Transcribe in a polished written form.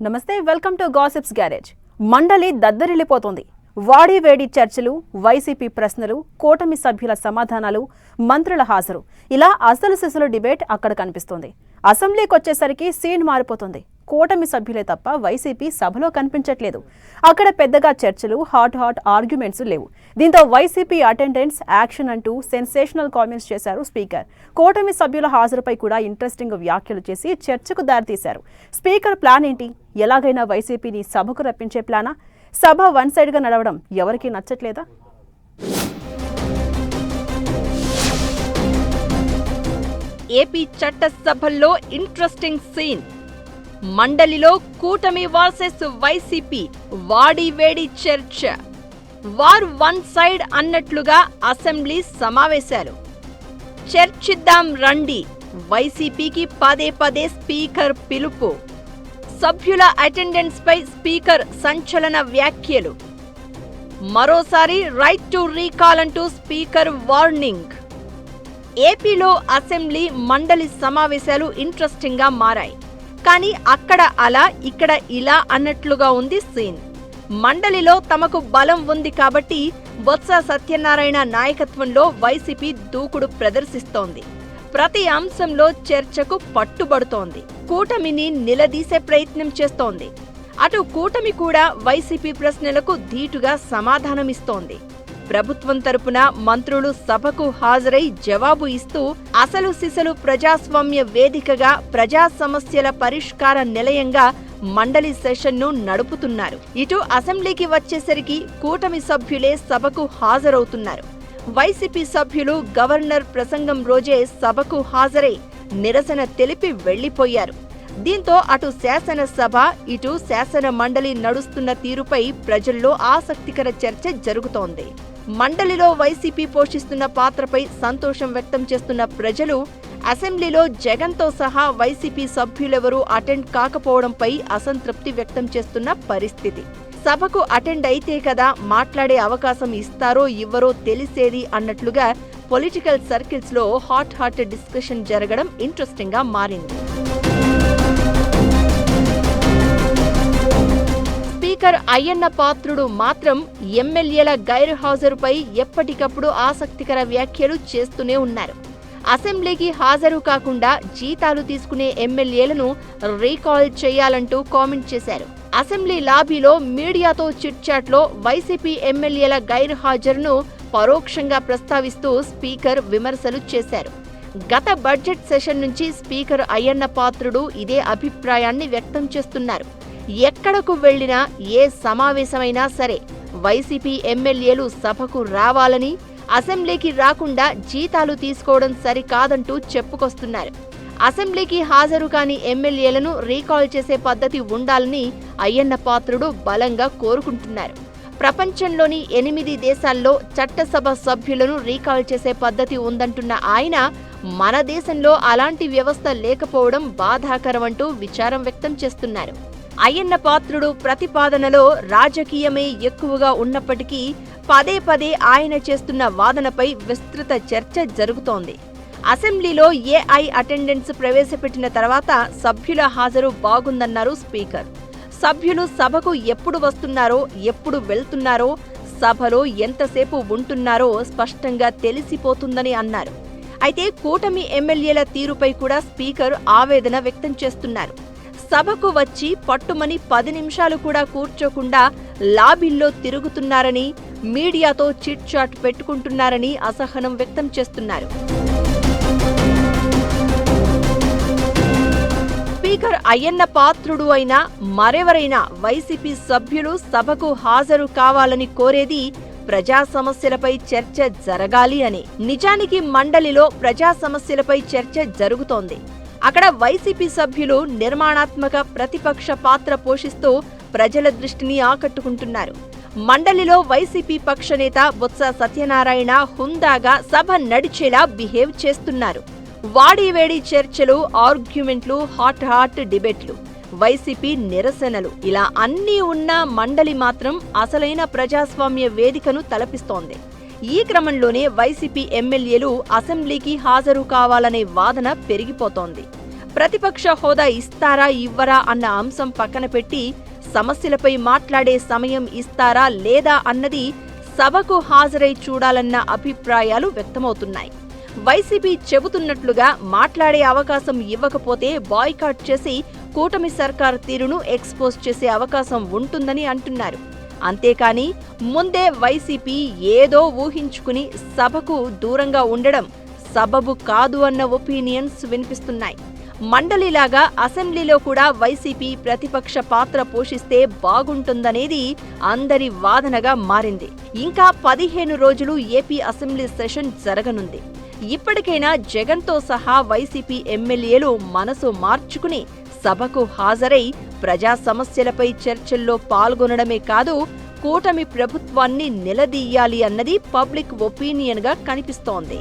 నమస్తే, welcome to gossips garage. మండలి దద్దరిల్లిపోతోంది. వాడి వేడి చర్చలు, వైసీపీ ప్రశ్నలు, కూటమి సభ్యుల సమాధానాలు, మంత్రుల హాజరు, ఇలా అసలు సిసలు డిబేట్ అక్కడ కనిపిస్తోంది. అసెంబ్లీకి వచ్చేసరికి సీన్ మారిపోతుంది. కూటమి సభ్యులే తప్ప వైసీపీ సభలో కనిపించట్లేదు. అక్కడ పెద్దగా చర్చలు, హాట్ ఆర్గ్యుమెంట్స్ లేవు. దీంతో వైసీపీ అటెండెన్స్ యాక్షన్ అంటూ సెన్సేషనల్ కామెంట్స్ చేశారు స్పీకర్. కూటమి సభ్యుల హాజరుపై కూడా ఇంట్రెస్టింగ్ వ్యాఖ్యలు చేసి చర్చకు దారితీశారు. స్పీకర్ ప్లాన్ ఏంటి? ఎలాగైనా వైసీపీని సభకు రప్పించే ప్లానా? సభ వన్ సైడ్ గా నడవడం ఎవరికీ నచ్చట్లేదా? ఏపీ చట్టసభల్లో ఇంట్రెస్టింగ్ సీన్. మండలిలో కూటమి వర్సెస్ వైసీపీ వాడి వేడి చర్చ. వార్ వన్ సైడ్ అన్నట్లుగా అసెంబ్లీ సమావేశాలు. చర్చిద్దాం రండి, వైసీపీకి పదే పదే స్పీకర్ పిలుపు. సభ్యుల అటెండెన్స్ పై స్పీకర్ సంచలన వ్యాఖ్యలు. మరోసారి రైట్ టు రీకాల్ అంటూ స్పీకర్ వార్నింగ్. ఏపీలో అసెంబ్లీ మండలి సమావేశాలు ఇంట్రెస్టింగ్ గా మారాయి. కానీ అక్కడ అలా, ఇక్కడ ఇలా అన్నట్లుగా ఉంది సీన్. మండలిలో తమకు బలం ఉంది కాబట్టి బొత్స సత్యనారాయణ నాయకత్వంలో వైసీపీ దూకుడు ప్రదర్శిస్తోంది. ప్రతి అంశంలో చర్చకు పట్టుబడుతోంది. కూటమిని నిలదీసే ప్రయత్నం చేస్తోంది. అటు కూటమి కూడా వైసీపీ ప్రశ్నలకు ధీటుగా సమాధానమిస్తోంది. ప్రభుత్వం తరపున మంత్రులు సభకు హాజరై జవాబు ఇస్తూ అసలు సిసలు ప్రజాస్వామ్య వేదికగా, ప్రజా సమస్యల పరిష్కార నిలయంగా మండలి సెషన్ను నడుపుతున్నారు. ఇటు అసెంబ్లీకి వచ్చేసరికి కూటమి సభ్యులే సభకు హాజరవుతున్నారు. వైసీపీ సభ్యులు గవర్నర్ ప్రసంగం రోజే సభకు హాజరై నిరసన తెలిపి వెళ్లిపోయారు. దీంతో అటు శాసనసభ, ఇటు శాసన మండలి నడుస్తున్న తీరుపై ప్రజల్లో ఆసక్తికర చర్చ జరుగుతోంది. మండలిలో వైసీపీ పోషిస్తున్న పాత్రపై సంతోషం వ్యక్తం చేస్తున్న ప్రజలు, అసెంబ్లీలో జగన్తో సహా వైసీపీ సభ్యులెవరూ అటెండ్ కాకపోవడంపై అసంతృప్తి వ్యక్తం చేస్తున్న పరిస్థితి. సభకు అటెండ్ అయితే కదా మాట్లాడే అవకాశం ఇస్తారో ఇవ్వరో తెలిసేది అన్నట్లుగా పొలిటికల్ సర్కిల్స్ లో హాట్ డిస్కషన్ జరగడం ఇంట్రెస్టింగ్ గా మారింది. స్పీకర్ అయ్యన్న పాత్రుడు మాత్రం ఎమ్మెల్యేల గైర్హాజరుపై ఎప్పటికప్పుడు ఆసక్తికర వ్యాఖ్యలు చేస్తూనే ఉన్నారు. అసెంబ్లీకి హాజరు కాకుండా జీతాలు తీసుకునే ఎమ్మెల్యేలను రీకాల్ చేయాలంటూ కామెంట్ చేశారు. అసెంబ్లీ లాబీలో మీడియాతో చిట్చాట్లో వైసీపీ ఎమ్మెల్యేల గైర్హాజరును పరోక్షంగా ప్రస్తావిస్తూ స్పీకర్ విమర్శలు చేశారు. గత బడ్జెట్ సెషన్ నుంచి స్పీకర్ అయ్యన్న పాత్రుడు ఇదే అభిప్రాయాన్ని వ్యక్తం చేస్తున్నారు. ఎక్కడకు వెళ్లినా, ఏ సమావేశమైనా సరే వైసీపీ ఎమ్మెల్యేలు సభకు రావాలని, అసెంబ్లీకి రాకుండా జీతాలు తీసుకోవడం సరికాదంటూ చెప్పుకొస్తున్నారు. అసెంబ్లీకి హాజరు కాని ఎమ్మెల్యేలను రీకాల్ చేసే పద్ధతి ఉండాలని అయ్యన్న పాత్రుడు బలంగా కోరుకుంటున్నారు. ప్రపంచంలోని 8 దేశాల్లో చట్టసభ సభ్యులను రీకాల్ చేసే పద్ధతి ఉందంటున్న ఆయన, మన దేశంలో అలాంటి వ్యవస్థ లేకపోవడం బాధాకరమంటూ విచారం వ్యక్తం చేస్తున్నారు. అయ్యన్న పాత్రుడు ప్రతిపాదనలో రాజకీయమే ఎక్కువగా ఉన్నప్పటికీ పదే పదే ఆయన చేస్తున్న వాదనపై విస్తృత చర్చ జరుగుతోంది. అసెంబ్లీలో ఏఐ అటెండెన్స్ ప్రవేశపెట్టిన తర్వాత సభ్యుల హాజరు బాగుందన్నారు స్పీకర్. సభ్యులు సభకు ఎప్పుడు వస్తున్నారో, ఎప్పుడు వెళ్తున్నారో, సభలో ఎంతసేపు ఉంటున్నారో స్పష్టంగా తెలిసిపోతుందని అన్నారు. అయితే కూటమి ఎమ్మెల్యేల తీరుపై కూడా స్పీకర్ ఆవేదన వ్యక్తం చేస్తున్నారు. సభకు వచ్చి పట్టుమని 10 నిమిషాలు కూడా కూర్చోకుండా లాబీల్లో తిరుగుతున్నారని, మీడియాతో చిట్ చాట్ పెట్టుకుంటున్నారని అసహనం వ్యక్తం చేస్తున్నారు. స్పీకర్ అయ్యన్న పాత్రుడు అయినా మరెవరైనా వైసీపీ సభ్యులు సభకు హాజరు కావాలని కోరేది ప్రజా సమస్యలపై చర్చ జరగాలి అని. నిజానికి మండలిలో ప్రజా సమస్యలపై చర్చ జరుగుతోంది. అక్కడ వైసీపీ సభ్యులు నిర్మాణాత్మక ప్రతిపక్ష పాత్ర పోషిస్తూ ప్రజల దృష్టిని ఆకట్టుకుంటున్నారు. మండలిలో వైసీపీ పక్షనేత బొత్స సత్యనారాయణ హుందాగా సభ నడిచేలా బిహేవ్ చేస్తున్నారు. వాడివేడి చర్చలు, ఆర్గ్యుమెంట్లు, హాట్ డిబేట్లు, వైసీపీ నిరసనలు, ఇలా అన్నీ ఉన్న మండలి మాత్రం అసలైన ప్రజాస్వామ్య వేదికను తలపిస్తోంది. ఈ క్రమంలోనే వైసీపీ ఎమ్మెల్యేలు అసెంబ్లీకి హాజరు కావాలనే వాదన పెరిగిపోతోంది. ప్రతిపక్ష హోదా ఇస్తారా ఇవ్వరా అన్న అంశం పక్కన పెట్టి సమస్యలపై మాట్లాడే సమయం ఇస్తారా లేదా అన్నది సభకు హాజరై చూడాలన్న అభిప్రాయాలు వ్యక్తమవుతున్నాయి. వైసీపీ చెబుతున్నట్లుగా మాట్లాడే అవకాశం ఇవ్వకపోతే బాయ్కాట్ చేసి కూటమి సర్కార్ తీరును ఎక్స్పోజ్ చేసే అవకాశం ఉంటుందని అంటున్నారు. అంతేకాని ముందే వైసీపీ ఏదో ఊహించుకుని సభకు దూరంగా ఉండడం సబబు కాదు అన్న ఒపీనియన్స్ వినిపిస్తున్నాయి. మండలిలాగా అసెంబ్లీలో కూడా వైసీపీ ప్రతిపక్ష పాత్ర పోషిస్తే బాగుంటుందనేది అందరి వాదనగా మారింది. ఇంకా 15 రోజులు ఏపీ అసెంబ్లీ సెషన్ జరగనుంది. ఇప్పటికైనా జగన్తో సహా వైసీపీ ఎమ్మెల్యేలు మనసు మార్చుకుని సభకు హాజరై ప్రజా సమస్యలపై చర్చల్లో పాల్గొనడమే కాదు, కూటమి ప్రభుత్వాన్ని నిలదీయాలి అన్నది పబ్లిక్ ఒపీనియన్గా కనిపిస్తోంది.